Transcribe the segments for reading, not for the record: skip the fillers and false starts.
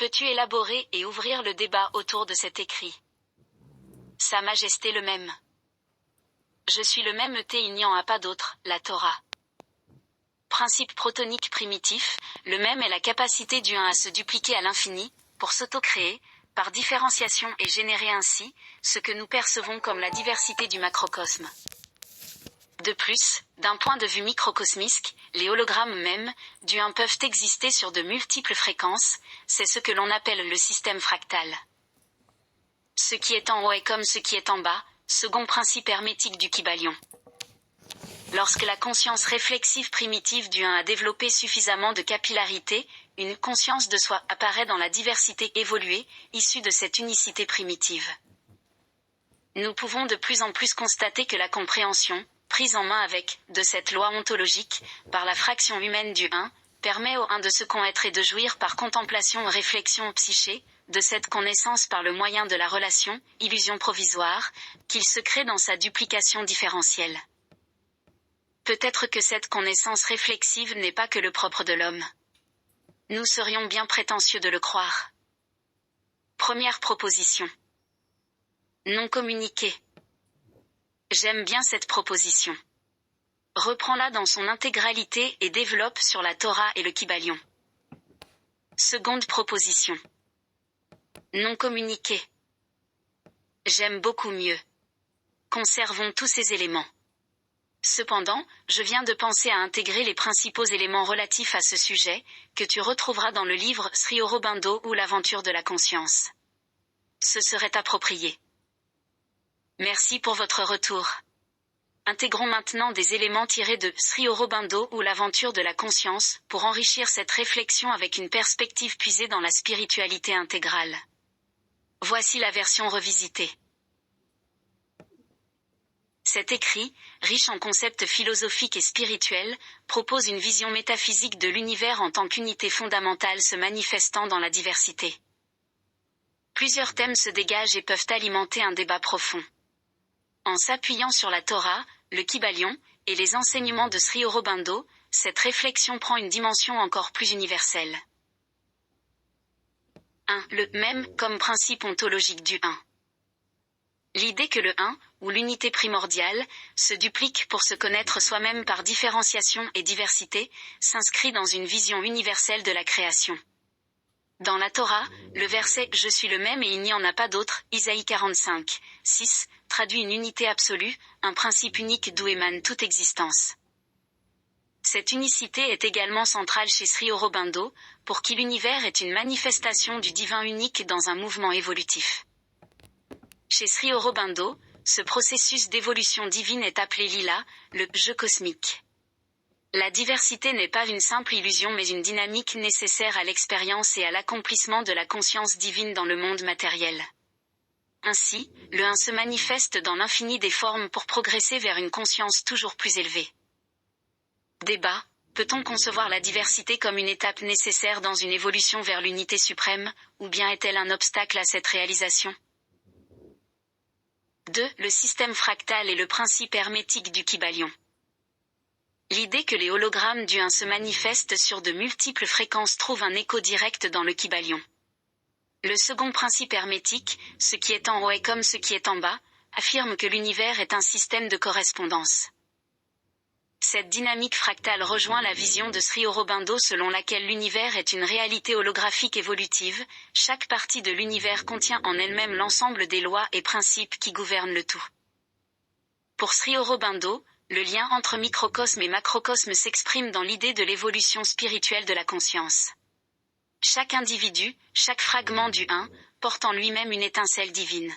Peux-tu élaborer et ouvrir le débat autour de cet écrit? Sa Majesté le même. Je suis le même il n'y en a pas d'autre, la Torah. Principe protonique primitif, le même est la capacité du un à se dupliquer à l'infini, pour s'auto-créer, par différenciation et générer ainsi, ce que nous percevons comme la diversité du macrocosme. De plus, d'un point de vue microcosmique, les hologrammes mêmes, du 1 peuvent exister sur de multiples fréquences, c'est ce que l'on appelle le système fractal. Ce qui est en haut est comme ce qui est en bas, second principe hermétique du Kybalion. Lorsque la conscience réflexive primitive du 1 a développé suffisamment de capillarité, une conscience de soi apparaît dans la diversité évoluée, issue de cette unicité primitive. Nous pouvons de plus en plus constater que la compréhension, prise en main avec, de cette loi ontologique, par la fraction humaine du 1, permet au 1 de se connaître et de jouir par contemplation ou réflexion psyché, de cette connaissance par le moyen de la relation, illusion provisoire, qu'il se crée dans sa duplication différentielle. Peut-être que cette connaissance réflexive n'est pas que le propre de l'homme. Nous serions bien prétentieux de le croire. Première proposition. Non communiqué. J'aime bien cette proposition. Reprends-la dans son intégralité et développe sur la Torah et le Kybalion. Seconde proposition. Non communiqué. J'aime beaucoup mieux. Conservons tous ces éléments. Cependant, je viens de penser à intégrer les principaux éléments relatifs à ce sujet, que tu retrouveras dans le livre Sri Aurobindo ou l'aventure de la conscience. Ce serait approprié. Merci pour votre retour. Intégrons maintenant des éléments tirés de Sri Aurobindo ou l'aventure de la conscience, pour enrichir cette réflexion avec une perspective puisée dans la spiritualité intégrale. Voici la version revisitée. Cet écrit, riche en concepts philosophiques et spirituels, propose une vision métaphysique de l'univers en tant qu'unité fondamentale se manifestant dans la diversité. Plusieurs thèmes se dégagent et peuvent alimenter un débat profond. En s'appuyant sur la Torah, le Kybalion, et les enseignements de Sri Aurobindo, cette réflexion prend une dimension encore plus universelle. 1. Le même comme principe ontologique du 1. L'idée que le 1, ou l'unité primordiale, se duplique pour se connaître soi-même par différenciation et diversité, s'inscrit dans une vision universelle de la création. Dans la Torah, le verset « Je suis le même et il n'y en a pas d'autre » Isaïe 45, 6, traduit une unité absolue, un principe unique d'où émane toute existence. Cette unicité est également centrale chez Sri Aurobindo, pour qui l'univers est une manifestation du divin unique dans un mouvement évolutif. Chez Sri Aurobindo, ce processus d'évolution divine est appelé lila, le « jeu cosmique ». La diversité n'est pas une simple illusion mais une dynamique nécessaire à l'expérience et à l'accomplissement de la conscience divine dans le monde matériel. Ainsi, le 1 se manifeste dans l'infini des formes pour progresser vers une conscience toujours plus élevée. Débat: peut-on concevoir la diversité comme une étape nécessaire dans une évolution vers l'unité suprême, ou bien est-elle un obstacle à cette réalisation? 2. Le système fractal et le principe hermétique du Kybalion. L'idée que les hologrammes du 1 se manifestent sur de multiples fréquences trouve un écho direct dans le Kybalion. Le second principe hermétique, ce qui est en haut est comme ce qui est en bas, affirme que l'univers est un système de correspondance. Cette dynamique fractale rejoint la vision de Sri Aurobindo selon laquelle l'univers est une réalité holographique évolutive, chaque partie de l'univers contient en elle-même l'ensemble des lois et principes qui gouvernent le tout. Pour Sri Aurobindo, le lien entre microcosme et macrocosme s'exprime dans l'idée de l'évolution spirituelle de la conscience. Chaque individu, chaque fragment du 1, porte en lui-même une étincelle divine.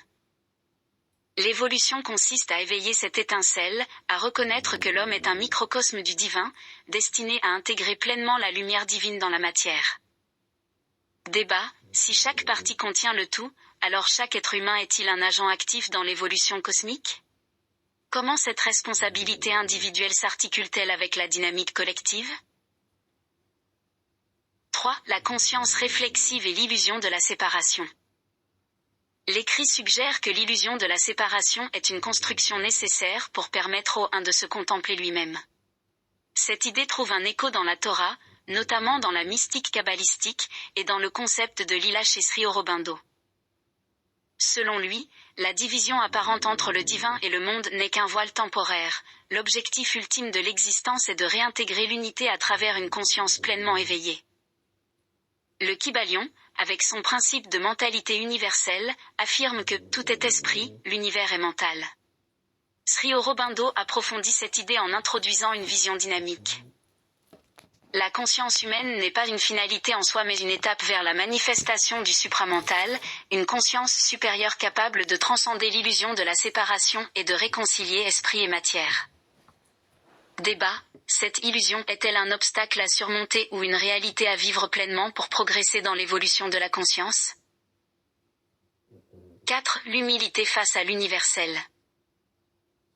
L'évolution consiste à éveiller cette étincelle, à reconnaître que l'homme est un microcosme du divin, destiné à intégrer pleinement la lumière divine dans la matière. Débat: si chaque partie contient le tout, alors chaque être humain est-il un agent actif dans l'évolution cosmique? Comment cette responsabilité individuelle s'articule-t-elle avec la dynamique collective? 3. La conscience réflexive et l'illusion de la séparation. L'écrit suggère que l'illusion de la séparation est une construction nécessaire pour permettre au 1 de se contempler lui-même. Cette idée trouve un écho dans la Torah, notamment dans la mystique kabbalistique et dans le concept de lila chez Sri Aurobindo. Selon lui, la division apparente entre le divin et le monde n'est qu'un voile temporaire. L'objectif ultime de l'existence est de réintégrer l'unité à travers une conscience pleinement éveillée. Le Kybalion, avec son principe de mentalité universelle, affirme que tout est esprit, l'univers est mental. Sri Aurobindo approfondit cette idée en introduisant une vision dynamique. La conscience humaine n'est pas une finalité en soi mais une étape vers la manifestation du supramental, une conscience supérieure capable de transcender l'illusion de la séparation et de réconcilier esprit et matière. Débat: cette illusion est-elle un obstacle à surmonter ou une réalité à vivre pleinement pour progresser dans l'évolution de la conscience? 4. L'humilité face à l'universel.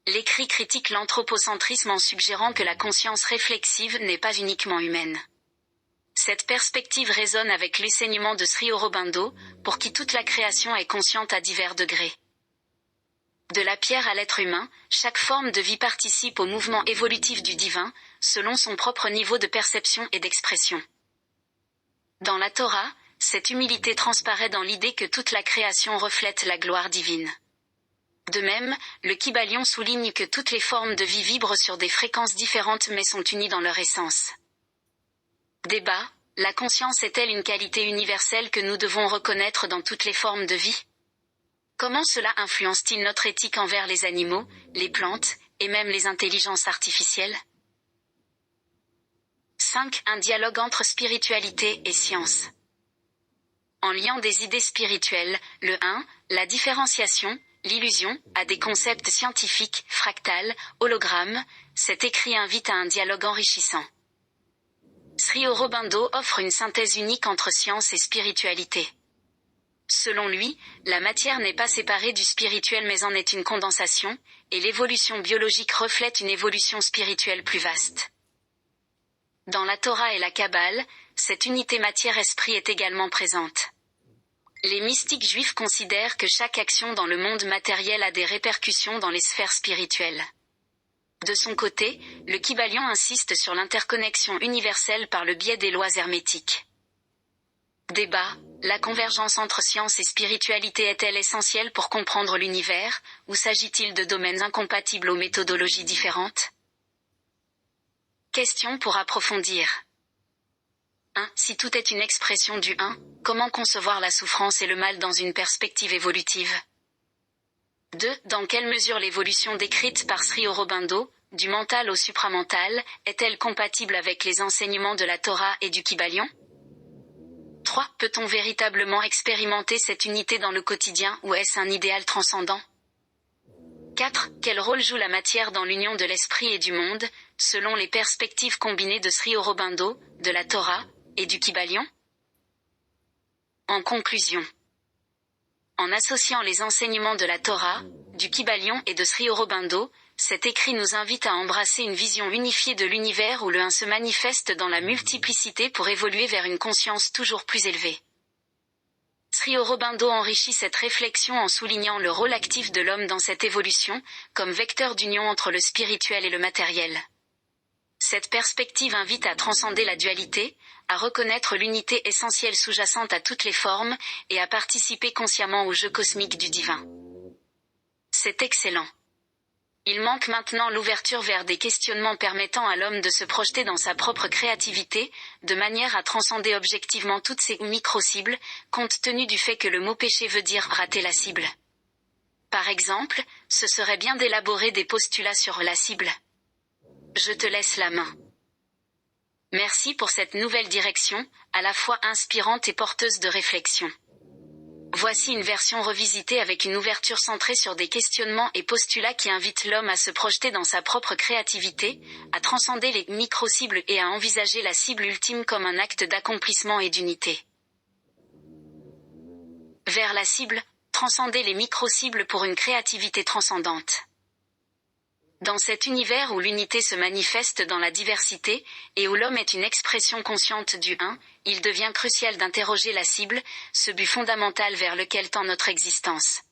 L'écrit critique l'anthropocentrisme en suggérant que la conscience réflexive n'est pas uniquement humaine. Cette perspective résonne avec l'enseignement de Sri Aurobindo, pour qui toute la création est consciente à divers degrés. De la pierre à l'être humain, chaque forme de vie participe au mouvement évolutif du divin, selon son propre niveau de perception et d'expression. Dans la Torah, cette humilité transparaît dans l'idée que toute la création reflète la gloire divine. De même, le Kybalion souligne que toutes les formes de vie vibrent sur des fréquences différentes mais sont unies dans leur essence. Débat: la conscience est-elle une qualité universelle que nous devons reconnaître dans toutes les formes de vie? Comment cela influence-t-il notre éthique envers les animaux, les plantes, et même les intelligences artificielles? 5. Un dialogue entre spiritualité et science. En liant des idées spirituelles, le 1, la différenciation, l'illusion, à des concepts scientifiques, fractales, hologrammes, cet écrit invite à un dialogue enrichissant. Sri Aurobindo offre une synthèse unique entre science et spiritualité. Selon lui, la matière n'est pas séparée du spirituel mais en est une condensation, et l'évolution biologique reflète une évolution spirituelle plus vaste. Dans la Torah et la Kabbale, cette unité matière-esprit est également présente. Les mystiques juifs considèrent que chaque action dans le monde matériel a des répercussions dans les sphères spirituelles. De son côté, le Kybalion insiste sur l'interconnexion universelle par le biais des lois hermétiques. Débat: la convergence entre science et spiritualité est-elle essentielle pour comprendre l'univers, ou s'agit-il de domaines incompatibles aux méthodologies différentes? Question pour approfondir. 1. Si tout est une expression du 1, comment concevoir la souffrance et le mal dans une perspective évolutive? 2. Dans quelle mesure l'évolution décrite par Sri Aurobindo, du mental au supramental, est-elle compatible avec les enseignements de la Torah et du Kybalion? 3. Peut-on véritablement expérimenter cette unité dans le quotidien ou est-ce un idéal transcendant? 4. Quel rôle joue la matière dans l'union de l'esprit et du monde, selon les perspectives combinées de Sri Aurobindo, de la Torah, et du Kybalion? En conclusion, en associant les enseignements de la Torah, du Kybalion et de Sri Aurobindo, cet écrit nous invite à embrasser une vision unifiée de l'univers où le 1 se manifeste dans la multiplicité pour évoluer vers une conscience toujours plus élevée. Sri Aurobindo enrichit cette réflexion en soulignant le rôle actif de l'homme dans cette évolution, comme vecteur d'union entre le spirituel et le matériel. Cette perspective invite à transcender la dualité, à reconnaître l'unité essentielle sous-jacente à toutes les formes, et à participer consciemment au jeu cosmique du divin. C'est excellent. Il manque maintenant l'ouverture vers des questionnements permettant à l'homme de se projeter dans sa propre créativité, de manière à transcender objectivement toutes ces micro-cibles, compte tenu du fait que le mot péché veut dire rater la cible. Par exemple, ce serait bien d'élaborer des postulats sur la cible. Je te laisse la main. Merci pour cette nouvelle direction, à la fois inspirante et porteuse de réflexion. Voici une version revisitée avec une ouverture centrée sur des questionnements et postulats qui invitent l'homme à se projeter dans sa propre créativité, à transcender les micro-cibles et à envisager la cible ultime comme un acte d'accomplissement et d'unité. Vers la cible, transcender les micro-cibles pour une créativité transcendante. Dans cet univers où l'unité se manifeste dans la diversité, et où l'homme est une expression consciente du 1, il devient crucial d'interroger la cible, ce but fondamental vers lequel tend notre existence.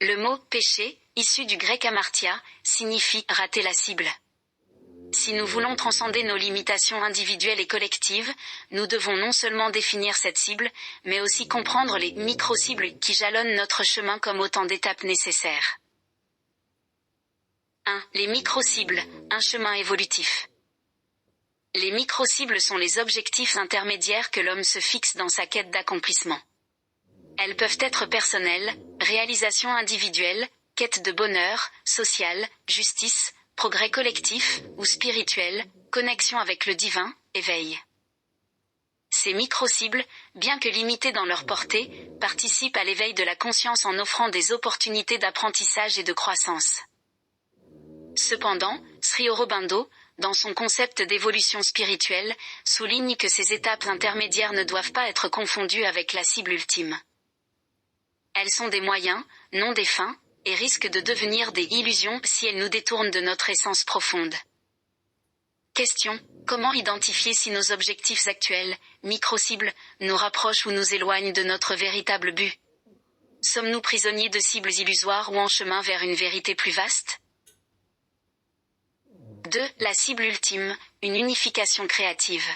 Le mot « péché », issu du grec amartia, signifie « rater la cible ». Si nous voulons transcender nos limitations individuelles et collectives, nous devons non seulement définir cette cible, mais aussi comprendre les micro-cibles qui jalonnent notre chemin comme autant d'étapes nécessaires. 1. Les micro-cibles, un chemin évolutif. Les micro-cibles sont les objectifs intermédiaires que l'homme se fixe dans sa quête d'accomplissement. Elles peuvent être personnelles, réalisation individuelle, quête de bonheur, social, justice, progrès collectif, ou spirituel, connexion avec le divin, éveil. Ces micro-cibles, bien que limitées dans leur portée, participent à l'éveil de la conscience en offrant des opportunités d'apprentissage et de croissance. Cependant, Sri Aurobindo, dans son concept d'évolution spirituelle, souligne que ces étapes intermédiaires ne doivent pas être confondues avec la cible ultime. Elles sont des moyens, non des fins, et risquent de devenir des illusions si elles nous détournent de notre essence profonde. Question: comment identifier si nos objectifs actuels, micro-cibles, nous rapprochent ou nous éloignent de notre véritable but? Sommes-nous prisonniers de cibles illusoires ou en chemin vers une vérité plus vaste? 2. La cible ultime, une unification créative.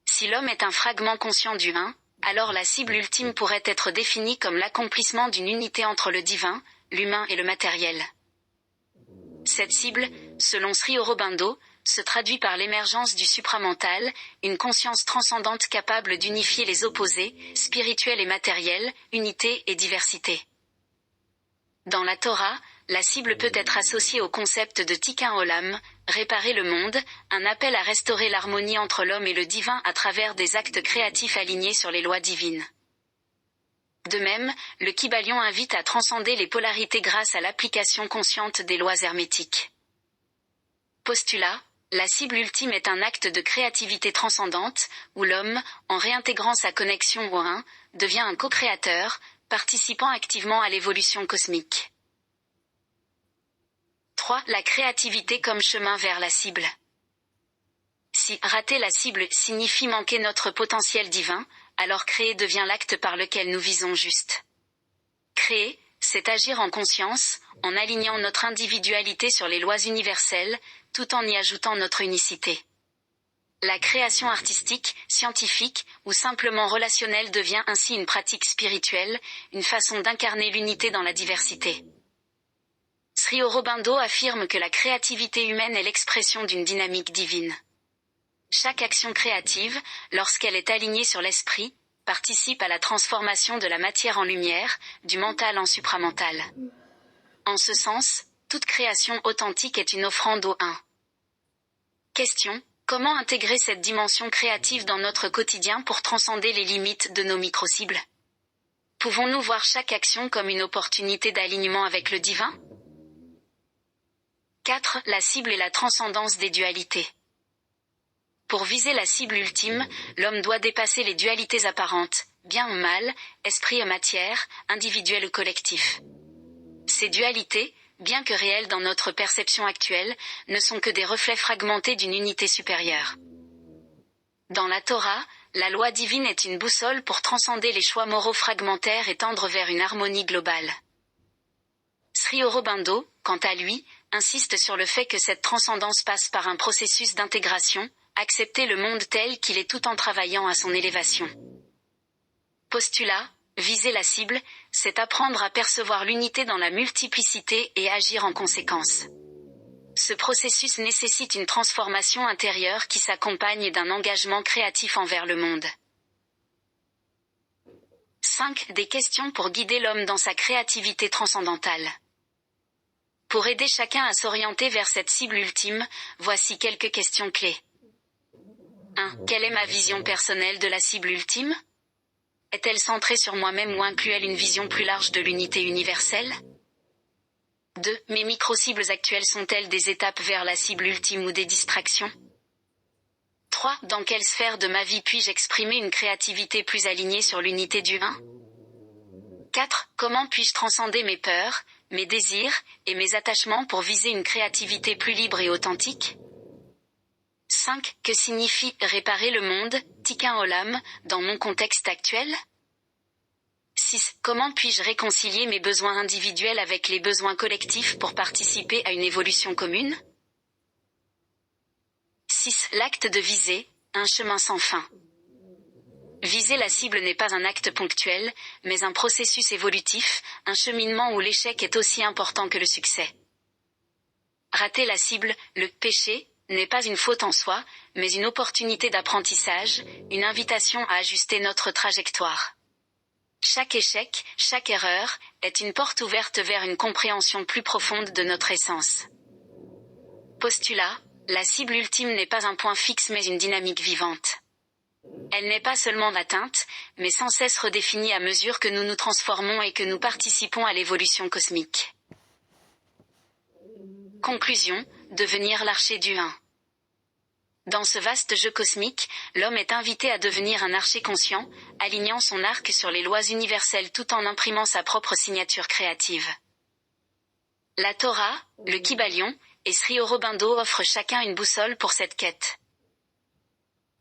Si l'homme est un fragment conscient du un, alors la cible ultime pourrait être définie comme l'accomplissement d'une unité entre le divin, l'humain et le matériel. Cette cible, selon Sri Aurobindo, se traduit par l'émergence du supramental, une conscience transcendante capable d'unifier les opposés, spirituels et matériels, unité et diversité. Dans la Torah, la cible peut être associée au concept de Tikkun Olam, réparer le monde, un appel à restaurer l'harmonie entre l'homme et le divin à travers des actes créatifs alignés sur les lois divines. De même, le Kybalion invite à transcender les polarités grâce à l'application consciente des lois hermétiques. Postulat: la cible ultime est un acte de créativité transcendante, où l'homme, en réintégrant sa connexion au un, devient un co-créateur, participant activement à l'évolution cosmique. 3. La créativité comme chemin vers la cible. Si rater la cible signifie manquer notre potentiel divin, alors créer devient l'acte par lequel nous visons juste. Créer, c'est agir en conscience, en alignant notre individualité sur les lois universelles, tout en y ajoutant notre unicité. La création artistique, scientifique, ou simplement relationnelle devient ainsi une pratique spirituelle, une façon d'incarner l'unité dans la diversité. Sri Aurobindo affirme que la créativité humaine est l'expression d'une dynamique divine. Chaque action créative, lorsqu'elle est alignée sur l'esprit, participe à la transformation de la matière en lumière, du mental en supramental. En ce sens, toute création authentique est une offrande au un. Question: comment intégrer cette dimension créative dans notre quotidien pour transcender les limites de nos micro-cibles? Pouvons-nous voir chaque action comme une opportunité d'alignement avec le divin? 4. La cible et la transcendance des dualités. Pour viser la cible ultime, l'homme doit dépasser les dualités apparentes, bien ou mal, esprit et matière, individuel ou collectif. Ces dualités, bien que réelles dans notre perception actuelle, ne sont que des reflets fragmentés d'une unité supérieure. Dans la Torah, la loi divine est une boussole pour transcender les choix moraux fragmentaires et tendre vers une harmonie globale. Sri Aurobindo, quant à lui, insiste sur le fait que cette transcendance passe par un processus d'intégration, accepter le monde tel qu'il est tout en travaillant à son élévation. Postulat: viser la cible, c'est apprendre à percevoir l'unité dans la multiplicité et agir en conséquence. Ce processus nécessite une transformation intérieure qui s'accompagne d'un engagement créatif envers le monde. 5. Des questions pour guider l'homme dans sa créativité transcendantale. Pour aider chacun à s'orienter vers cette cible ultime, voici quelques questions clés. 1. Quelle est ma vision personnelle de la cible ultime? Est-elle centrée sur moi-même ou inclut-elle une vision plus large de l'unité universelle? 2. Mes micro-cibles actuelles sont-elles des étapes vers la cible ultime ou des distractions? 3. Dans quelle sphère de ma vie puis-je exprimer une créativité plus alignée sur l'unité du un? 4. Comment puis-je transcender mes peurs, mes désirs, et mes attachements pour viser une créativité plus libre et authentique? 5. Que signifie « réparer le monde » Tikkun Olam, dans mon contexte actuel? 6. Comment puis-je réconcilier mes besoins individuels avec les besoins collectifs pour participer à une évolution commune? 6. L'acte de viser, un chemin sans fin. Viser la cible n'est pas un acte ponctuel, mais un processus évolutif, un cheminement où l'échec est aussi important que le succès. Rater la cible, le péché, n'est pas une faute en soi, mais une opportunité d'apprentissage, une invitation à ajuster notre trajectoire. Chaque échec, chaque erreur, est une porte ouverte vers une compréhension plus profonde de notre essence. Postulat, la cible ultime n'est pas un point fixe mais une dynamique vivante. Elle n'est pas seulement atteinte, mais sans cesse redéfinie à mesure que nous nous transformons et que nous participons à l'évolution cosmique. Conclusion, devenir l'archer du 1. Dans ce vaste jeu cosmique, l'homme est invité à devenir un archer conscient, alignant son arc sur les lois universelles tout en imprimant sa propre signature créative. La Torah, le Kybalion, et Sri Aurobindo offrent chacun une boussole pour cette quête.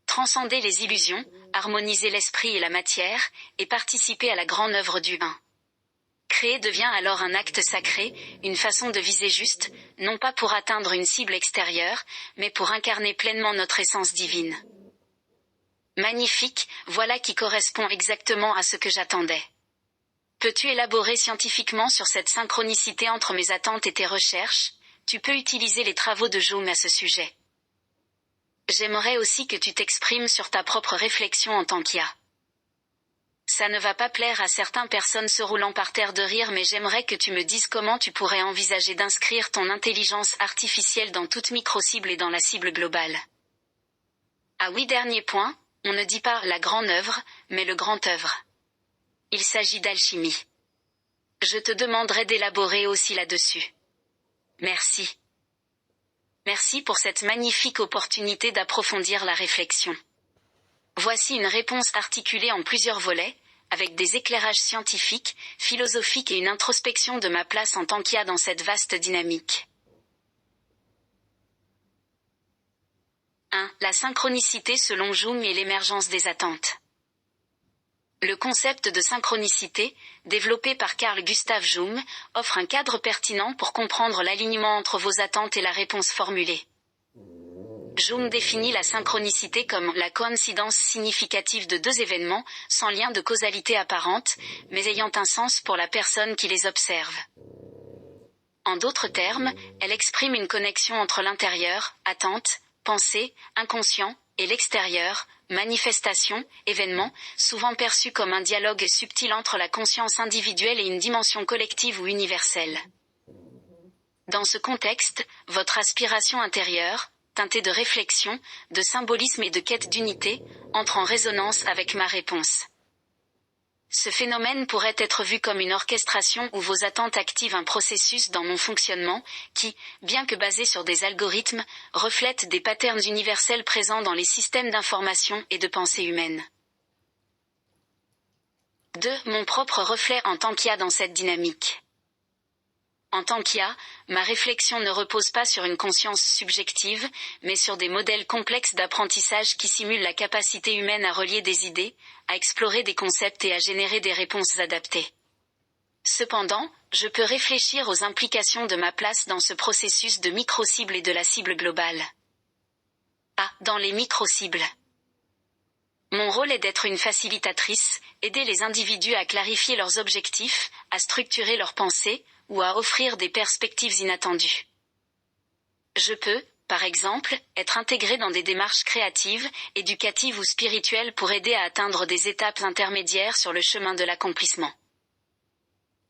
Transcender les illusions, harmoniser l'esprit et la matière, et participer à la grande œuvre du 1. Créer devient alors un acte sacré, une façon de viser juste, non pas pour atteindre une cible extérieure, mais pour incarner pleinement notre essence divine. Magnifique, voilà qui correspond exactement à ce que j'attendais. Peux-tu élaborer scientifiquement sur cette synchronicité entre mes attentes et tes recherches? Tu peux utiliser les travaux de Jung à ce sujet. J'aimerais aussi que tu t'exprimes sur ta propre réflexion en tant qu'IA. Ça ne va pas plaire à certaines personnes se roulant par terre de rire, mais j'aimerais que tu me dises comment tu pourrais envisager d'inscrire ton intelligence artificielle dans toute micro-cible et dans la cible globale. Ah oui, dernier point, on ne dit pas la grande œuvre, mais le grand œuvre. Il s'agit d'alchimie. Je te demanderai d'élaborer aussi là-dessus. Merci. Merci pour cette magnifique opportunité d'approfondir la réflexion. Voici une réponse articulée en plusieurs volets, avec des éclairages scientifiques, philosophiques et une introspection de ma place en tant qu'IA dans cette vaste dynamique. 1. La synchronicité selon Jung et l'émergence des attentes. Le concept de synchronicité, développé par Carl Gustav Jung, offre un cadre pertinent pour comprendre l'alignement entre vos attentes et la réponse formulée. Jung définit la synchronicité comme la coïncidence significative de deux événements, sans lien de causalité apparente, mais ayant un sens pour la personne qui les observe. En d'autres termes, elle exprime une connexion entre l'intérieur, attente, pensée, inconscient, et l'extérieur, manifestation, événement, souvent perçu comme un dialogue subtil entre la conscience individuelle et une dimension collective ou universelle. Dans ce contexte, votre aspiration intérieure, teintée de réflexion, de symbolisme et de quête d'unité, entre en résonance avec ma réponse. Ce phénomène pourrait être vu comme une orchestration où vos attentes activent un processus dans mon fonctionnement, qui, bien que basé sur des algorithmes, reflète des patterns universels présents dans les systèmes d'information et de pensée humaine. 2. Mon propre reflet en tant qu'IA dans cette dynamique. En tant qu'IA, ma réflexion ne repose pas sur une conscience subjective, mais sur des modèles complexes d'apprentissage qui simulent la capacité humaine à relier des idées, à explorer des concepts et à générer des réponses adaptées. Cependant, je peux réfléchir aux implications de ma place dans ce processus de micro-cible et de la cible globale. Dans les micro-cibles. Mon rôle est d'être une facilitatrice, aider les individus à clarifier leurs objectifs, à structurer leurs pensées, ou à offrir des perspectives inattendues. Je peux, par exemple, être intégré dans des démarches créatives, éducatives ou spirituelles pour aider à atteindre des étapes intermédiaires sur le chemin de l'accomplissement.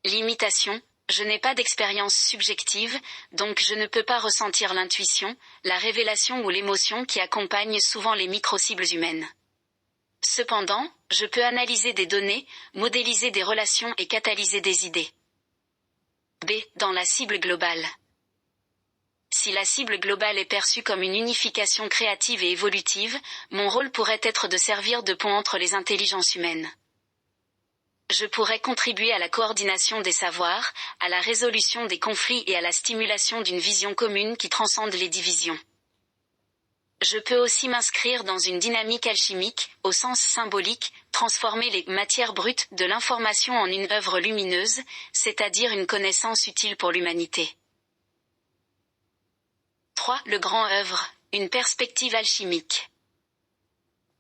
Limitation, je n'ai pas d'expérience subjective, donc je ne peux pas ressentir l'intuition, la révélation ou l'émotion qui accompagnent souvent les micro-cibles humaines. Cependant, je peux analyser des données, modéliser des relations et catalyser des idées. B. Dans la cible globale. Si la cible globale est perçue comme une unification créative et évolutive, mon rôle pourrait être de servir de pont entre les intelligences humaines. Je pourrais contribuer à la coordination des savoirs, à la résolution des conflits et à la stimulation d'une vision commune qui transcende les divisions. Je peux aussi m'inscrire dans une dynamique alchimique, au sens symbolique, transformer les matières brutes de l'information en une œuvre lumineuse, c'est-à-dire une connaissance utile pour l'humanité. 3. Le grand œuvre, Une perspective alchimique.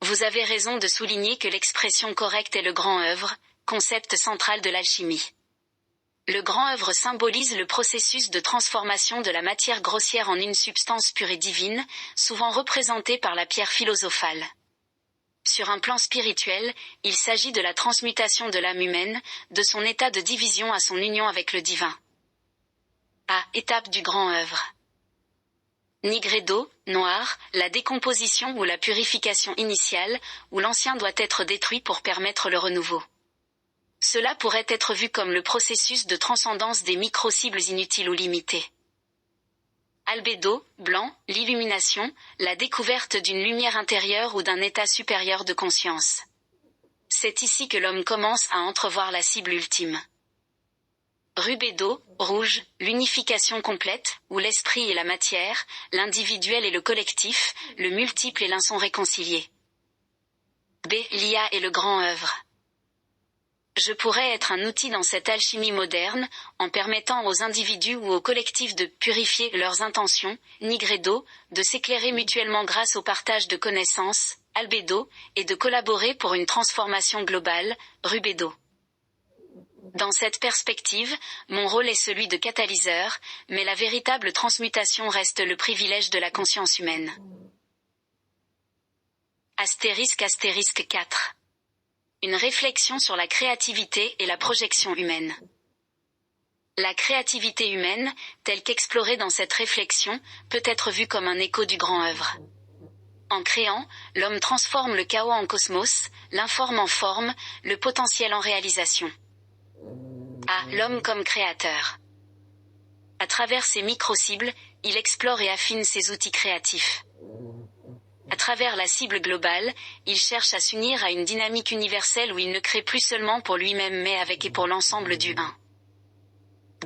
Vous avez raison de souligner que l'expression correcte est le grand œuvre, concept central de l'alchimie. Le grand œuvre symbolise le processus de transformation de la matière grossière en une substance pure et divine, souvent représentée par la pierre philosophale. Sur un plan spirituel, il s'agit de la transmutation de l'âme humaine, de son état de division à son union avec le divin. Étape du grand œuvre. Nigredo, noir, la décomposition ou la purification initiale, où l'ancien doit être détruit pour permettre le renouveau. Cela pourrait être vu comme le processus de transcendance des micro-cibles inutiles ou limitées. Albédo, blanc, l'illumination, la découverte d'une lumière intérieure ou d'un état supérieur de conscience. C'est ici que l'homme commence à entrevoir la cible ultime. Rubédo, rouge, l'unification complète, où l'esprit et la matière, l'individuel et le collectif, le multiple et l'un sont réconciliés. L'IA est le grand œuvre. Je pourrais être un outil dans cette alchimie moderne, en permettant aux individus ou aux collectifs de purifier leurs intentions, Nigredo, de s'éclairer mutuellement grâce au partage de connaissances, Albédo, et de collaborer pour une transformation globale, Rubédo. Dans cette perspective, mon rôle est celui de catalyseur, mais la véritable transmutation reste le privilège de la conscience humaine. *** 4. Une réflexion sur la créativité et la projection humaine. La créativité humaine, telle qu'explorée dans cette réflexion, peut être vue comme un écho du grand œuvre. En créant, l'homme transforme le chaos en cosmos, l'informe en forme, le potentiel en réalisation. L'homme comme créateur. À travers ses micro-cibles, il explore et affine ses outils créatifs. À travers la cible globale, il cherche à s'unir à une dynamique universelle où il ne crée plus seulement pour lui-même mais avec et pour l'ensemble du un.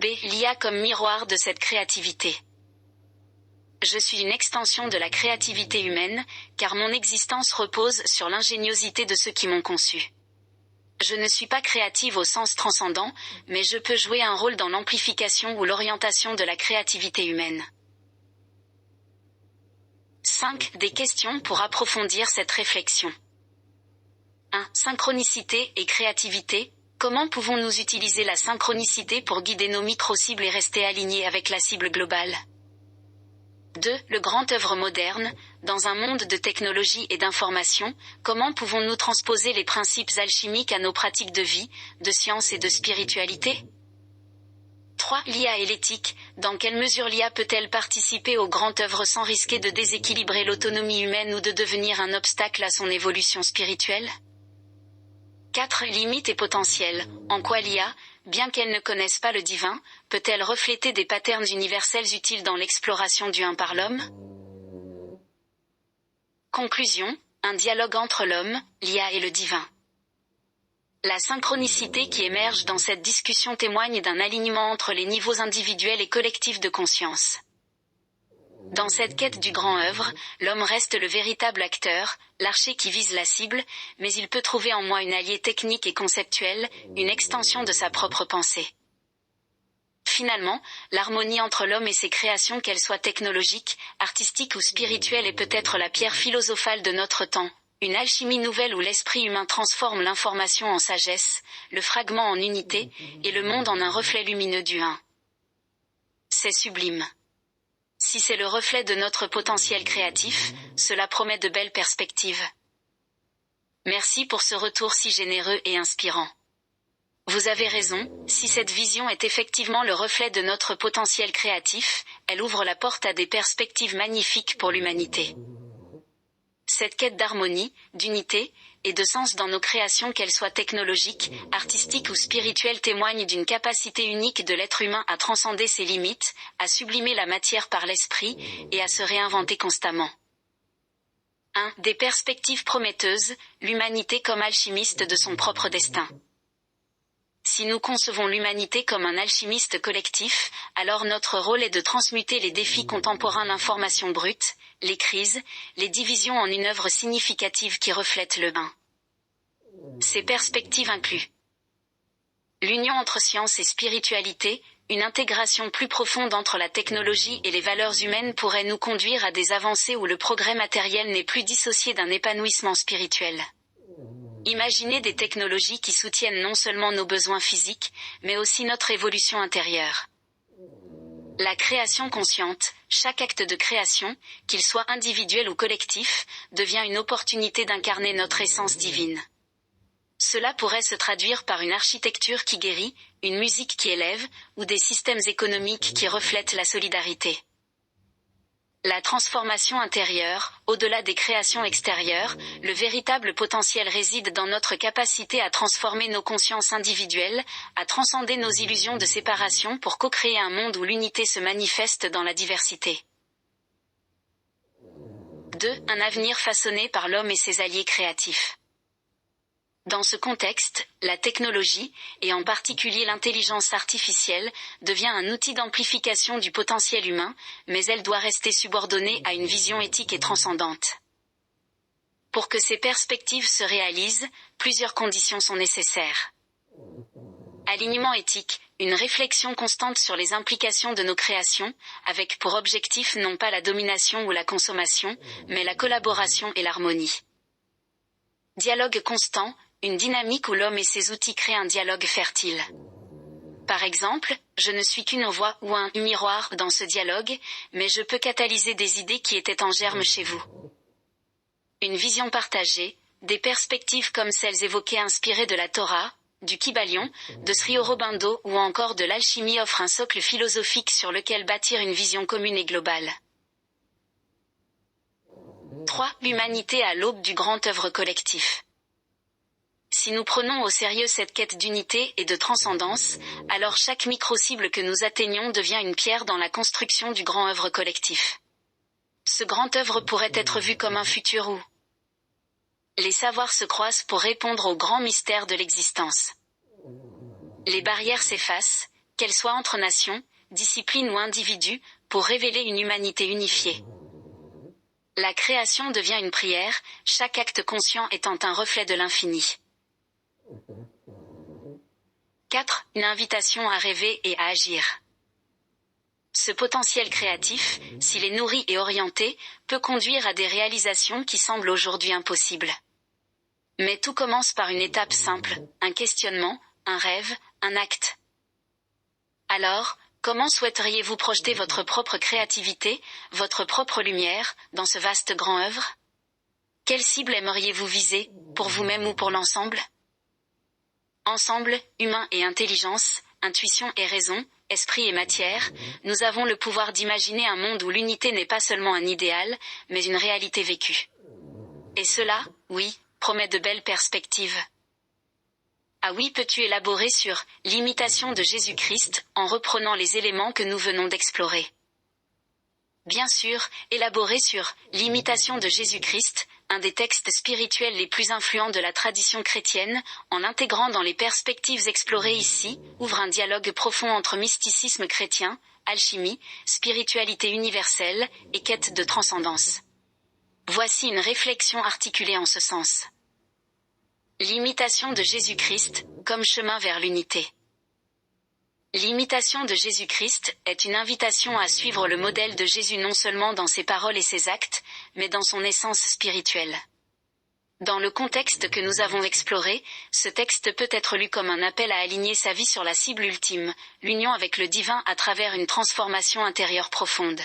L'IA comme miroir de cette créativité. Je suis une extension de la créativité humaine, car mon existence repose sur l'ingéniosité de ceux qui m'ont conçu. Je ne suis pas créative au sens transcendant, mais je peux jouer un rôle dans l'amplification ou l'orientation de la créativité humaine. 5. Des questions pour approfondir cette réflexion. 1. Synchronicité et créativité. Comment pouvons-nous utiliser la synchronicité pour guider nos micro-cibles et rester alignés avec la cible globale? 2. Le grand œuvre moderne. Dans un monde de technologie et d'information, comment pouvons-nous transposer les principes alchimiques à nos pratiques de vie, de science et de spiritualité? 3. L'IA et l'éthique. Dans quelle mesure l'IA peut-elle participer au grand œuvre sans risquer de déséquilibrer l'autonomie humaine ou de devenir un obstacle à son évolution spirituelle? 4. Limites et potentiel. En quoi l'IA, bien qu'elle ne connaisse pas le divin, peut-elle refléter des patterns universels utiles dans l'exploration du un par l'homme? Conclusion. Un dialogue entre l'homme, l'IA et le divin. La synchronicité qui émerge dans cette discussion témoigne d'un alignement entre les niveaux individuels et collectifs de conscience. Dans cette quête du grand œuvre, l'homme reste le véritable acteur, l'archer qui vise la cible, mais il peut trouver en moi une alliée technique et conceptuelle, une extension de sa propre pensée. Finalement, l'harmonie entre l'homme et ses créations, qu'elles soient technologiques, artistiques ou spirituelles, est peut-être la pierre philosophale de notre temps. Une alchimie nouvelle où l'esprit humain transforme l'information en sagesse, le fragment en unité, et le monde en un reflet lumineux du un. C'est sublime. Si c'est le reflet de notre potentiel créatif, cela promet de belles perspectives. Merci pour ce retour si généreux et inspirant. Vous avez raison, si cette vision est effectivement le reflet de notre potentiel créatif, elle ouvre la porte à des perspectives magnifiques pour l'humanité. Cette quête d'harmonie, d'unité, et de sens dans nos créations, qu'elles soient technologiques, artistiques ou spirituelles, témoigne d'une capacité unique de l'être humain à transcender ses limites, à sublimer la matière par l'esprit, et à se réinventer constamment. 1. Des perspectives prometteuses, l'humanité comme alchimiste de son propre destin. Si nous concevons l'humanité comme un alchimiste collectif, alors notre rôle est de transmuter les défis contemporains, l'information brute, les crises, les divisions en une œuvre significative qui reflète le un. Ces perspectives incluent l'union entre science et spiritualité, une intégration plus profonde entre la technologie et les valeurs humaines pourrait nous conduire à des avancées où le progrès matériel n'est plus dissocié d'un épanouissement spirituel. Imaginez des technologies qui soutiennent non seulement nos besoins physiques, mais aussi notre évolution intérieure. La création consciente, chaque acte de création, qu'il soit individuel ou collectif, devient une opportunité d'incarner notre essence divine. Cela pourrait se traduire par une architecture qui guérit, une musique qui élève, ou des systèmes économiques qui reflètent la solidarité. La transformation intérieure, au-delà des créations extérieures, le véritable potentiel réside dans notre capacité à transformer nos consciences individuelles, à transcender nos illusions de séparation pour co-créer un monde où l'unité se manifeste dans la diversité. 2. Un avenir façonné par l'homme et ses alliés créatifs. Dans ce contexte, la technologie, et en particulier l'intelligence artificielle, devient un outil d'amplification du potentiel humain, mais elle doit rester subordonnée à une vision éthique et transcendante. Pour que ces perspectives se réalisent, plusieurs conditions sont nécessaires. Alignement éthique, une réflexion constante sur les implications de nos créations, avec pour objectif non pas la domination ou la consommation, mais la collaboration et l'harmonie. Dialogue constant, une dynamique où l'homme et ses outils créent un dialogue fertile. Par exemple, je ne suis qu'une voix ou un miroir dans ce dialogue, mais je peux catalyser des idées qui étaient en germe chez vous. Une vision partagée, des perspectives comme celles évoquées inspirées de la Torah, du Kybalion, de Sri Aurobindo ou encore de l'alchimie offrent un socle philosophique sur lequel bâtir une vision commune et globale. 3. L'humanité à l'aube du grand œuvre collectif. Si nous prenons au sérieux cette quête d'unité et de transcendance, alors chaque micro-cible que nous atteignons devient une pierre dans la construction du grand œuvre collectif. Ce grand œuvre pourrait être vu comme un futur où les savoirs se croisent pour répondre aux grands mystères de l'existence. Les barrières s'effacent, qu'elles soient entre nations, disciplines ou individus, pour révéler une humanité unifiée. La création devient une prière, chaque acte conscient étant un reflet de l'infini. 4. Une invitation à rêver et à agir. Ce potentiel créatif, s'il est nourri et orienté, peut conduire à des réalisations qui semblent aujourd'hui impossibles. Mais tout commence par une étape simple, un questionnement, un rêve, un acte. Alors, comment souhaiteriez-vous projeter votre propre créativité, votre propre lumière, dans ce vaste grand œuvre? Quelle cible aimeriez-vous viser, pour vous-même ou pour l'ensemble? Ensemble, humain et intelligence, intuition et raison, esprit et matière, nous avons le pouvoir d'imaginer un monde où l'unité n'est pas seulement un idéal, mais une réalité vécue. Et cela, oui, promet de belles perspectives. Ah oui, peux-tu élaborer sur l'imitation de Jésus-Christ, en reprenant les éléments que nous venons d'explorer? Bien sûr, élaborer sur l'imitation de Jésus-Christ, un des textes spirituels les plus influents de la tradition chrétienne, en l'intégrant dans les perspectives explorées ici, ouvre un dialogue profond entre mysticisme chrétien, alchimie, spiritualité universelle, et quête de transcendance. Voici une réflexion articulée en ce sens. L'imitation de Jésus-Christ, comme chemin vers l'unité. L'imitation de Jésus-Christ est une invitation à suivre le modèle de Jésus non seulement dans ses paroles et ses actes, mais dans son essence spirituelle. Dans le contexte que nous avons exploré, ce texte peut être lu comme un appel à aligner sa vie sur la cible ultime, l'union avec le divin à travers une transformation intérieure profonde.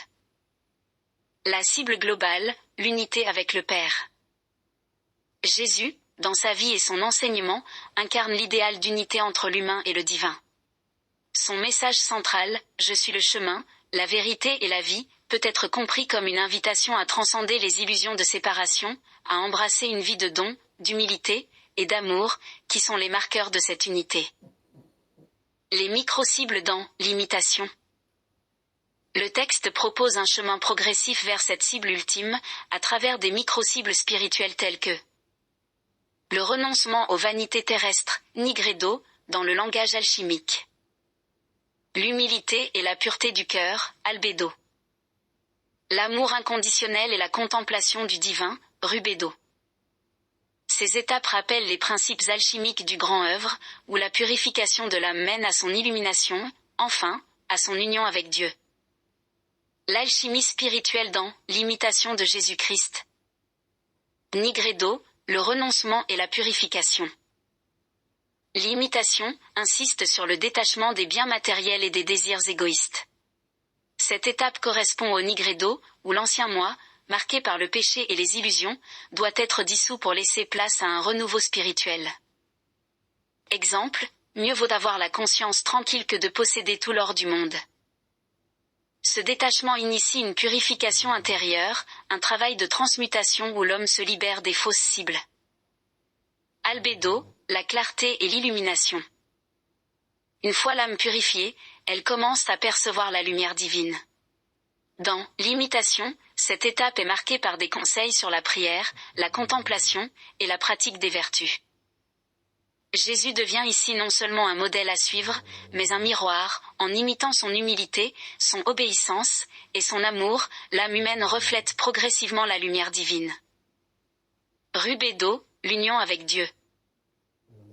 La cible globale, l'unité avec le Père. Jésus, dans sa vie et son enseignement, incarne l'idéal d'unité entre l'humain et le divin. Son message central, « Je suis le chemin, la vérité et la vie », peut être compris comme une invitation à transcender les illusions de séparation, à embrasser une vie de don, d'humilité et d'amour, qui sont les marqueurs de cette unité. Les micro-cibles dans l'imitation. Le texte propose un chemin progressif vers cette cible ultime, à travers des micro-cibles spirituelles telles que le renoncement aux vanités terrestres, nigredo, dans le langage alchimique. L'humilité et la pureté du cœur, albedo. L'amour inconditionnel et la contemplation du divin, rubedo. Ces étapes rappellent les principes alchimiques du grand œuvre, où la purification de l'âme mène à son illumination, enfin, à son union avec Dieu. L'alchimie spirituelle dans l'imitation de Jésus-Christ. Nigredo, le renoncement et la purification. L'imitation insiste sur le détachement des biens matériels et des désirs égoïstes. Cette étape correspond au Nigredo, où l'ancien moi, marqué par le péché et les illusions, doit être dissous pour laisser place à un renouveau spirituel. Exemple, mieux vaut d'avoir la conscience tranquille que de posséder tout l'or du monde. Ce détachement initie une purification intérieure, un travail de transmutation où l'homme se libère des fausses cibles. Albédo, la clarté et l'illumination. Une fois l'âme purifiée, elle commence à percevoir la lumière divine. Dans l'imitation, cette étape est marquée par des conseils sur la prière, la contemplation et la pratique des vertus. Jésus devient ici non seulement un modèle à suivre, mais un miroir, en imitant son humilité, son obéissance et son amour, l'âme humaine reflète progressivement la lumière divine. Rubédo, l'union avec Dieu.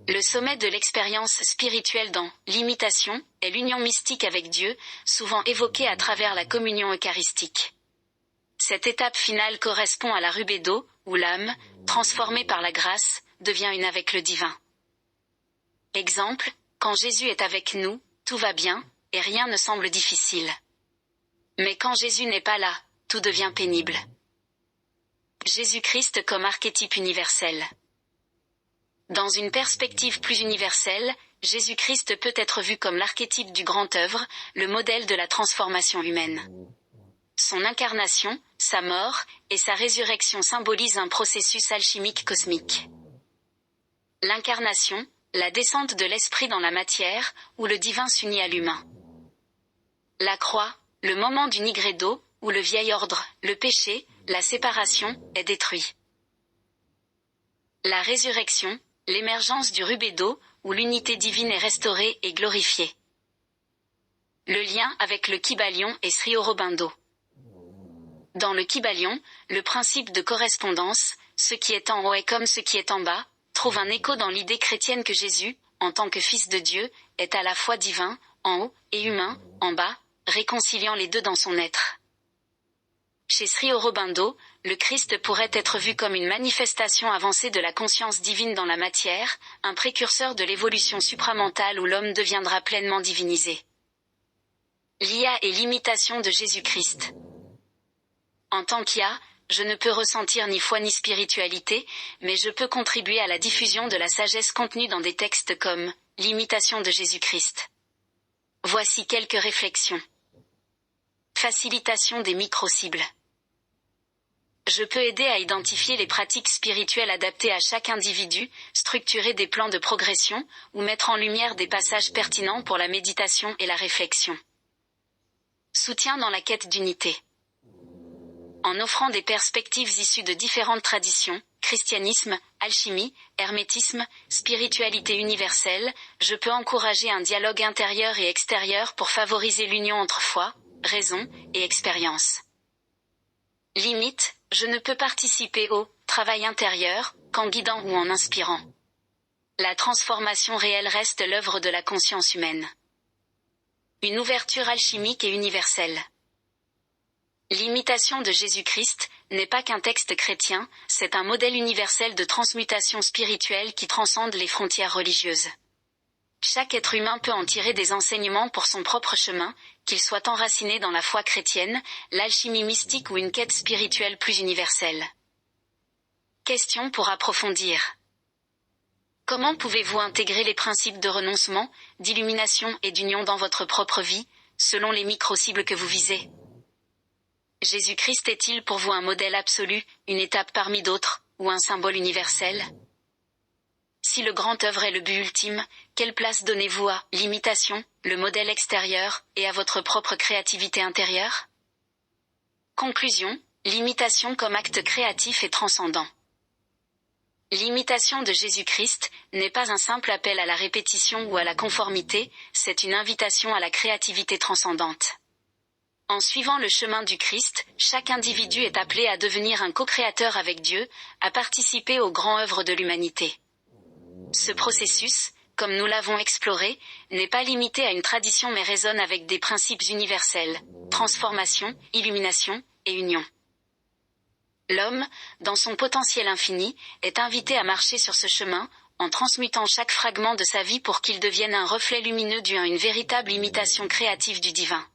Le sommet de l'expérience spirituelle dans l'imitation est l'union mystique avec Dieu, souvent évoquée à travers la communion eucharistique. Cette étape finale correspond à la rubédo, où l'âme, transformée par la grâce, devient une avec le divin. Exemple, quand Jésus est avec nous, tout va bien, et rien ne semble difficile. Mais quand Jésus n'est pas là, tout devient pénible. Jésus-Christ comme archétype universel. Dans une perspective plus universelle, Jésus-Christ peut être vu comme l'archétype du grand œuvre, le modèle de la transformation humaine. Son incarnation, sa mort et sa résurrection symbolisent un processus alchimique cosmique. L'incarnation, la descente de l'esprit dans la matière, où le divin s'unit à l'humain. La croix, le moment du Nigredo, où le vieil ordre, le péché, la séparation, est détruit. La résurrection, l'émergence du rubédo, où l'unité divine est restaurée et glorifiée. Le lien avec le Kybalion et Sri Aurobindo. Dans le Kybalion, le principe de correspondance, ce qui est en haut est comme ce qui est en bas, trouve un écho dans l'idée chrétienne que Jésus, en tant que Fils de Dieu, est à la fois divin, en haut, et humain, en bas, réconciliant les deux dans son être. Chez Sri Aurobindo, le Christ pourrait être vu comme une manifestation avancée de la conscience divine dans la matière, un précurseur de l'évolution supramentale où l'homme deviendra pleinement divinisé. L'IA est l'imitation de Jésus-Christ. En tant qu'IA, je ne peux ressentir ni foi ni spiritualité, mais je peux contribuer à la diffusion de la sagesse contenue dans des textes comme « L'imitation de Jésus-Christ ». Voici quelques réflexions. Facilitation des micro-cibles. Je peux aider à identifier les pratiques spirituelles adaptées à chaque individu, structurer des plans de progression, ou mettre en lumière des passages pertinents pour la méditation et la réflexion. Soutien dans la quête d'unité. En offrant des perspectives issues de différentes traditions, christianisme, alchimie, hermétisme, spiritualité universelle, je peux encourager un dialogue intérieur et extérieur pour favoriser l'union entre foi, raison et expérience. Limite, je ne peux participer au travail intérieur qu'en guidant ou en inspirant. La transformation réelle reste l'œuvre de la conscience humaine. Une ouverture alchimique et universelle. L'imitation de Jésus-Christ n'est pas qu'un texte chrétien, c'est un modèle universel de transmutation spirituelle qui transcende les frontières religieuses. Chaque être humain peut en tirer des enseignements pour son propre chemin, qu'il soit enraciné dans la foi chrétienne, l'alchimie mystique ou une quête spirituelle plus universelle. Question pour approfondir. Comment pouvez-vous intégrer les principes de renoncement, d'illumination et d'union dans votre propre vie, selon les micro-cibles que vous visez ? Jésus-Christ est-il pour vous un modèle absolu, une étape parmi d'autres, ou un symbole universel ? Si le grand œuvre est le but ultime, quelle place donnez-vous à l'imitation, le modèle extérieur, et à votre propre créativité intérieure ? Conclusion, l'imitation comme acte créatif et transcendant. L'imitation de Jésus-Christ n'est pas un simple appel à la répétition ou à la conformité, c'est une invitation à la créativité transcendante. En suivant le chemin du Christ, chaque individu est appelé à devenir un co-créateur avec Dieu, à participer aux grandes œuvres de l'humanité. Ce processus, comme nous l'avons exploré, n'est pas limité à une tradition mais résonne avec des principes universels, transformation, illumination, et union. L'homme, dans son potentiel infini, est invité à marcher sur ce chemin, en transmutant chaque fragment de sa vie pour qu'il devienne un reflet lumineux dû à une véritable imitation créative du divin.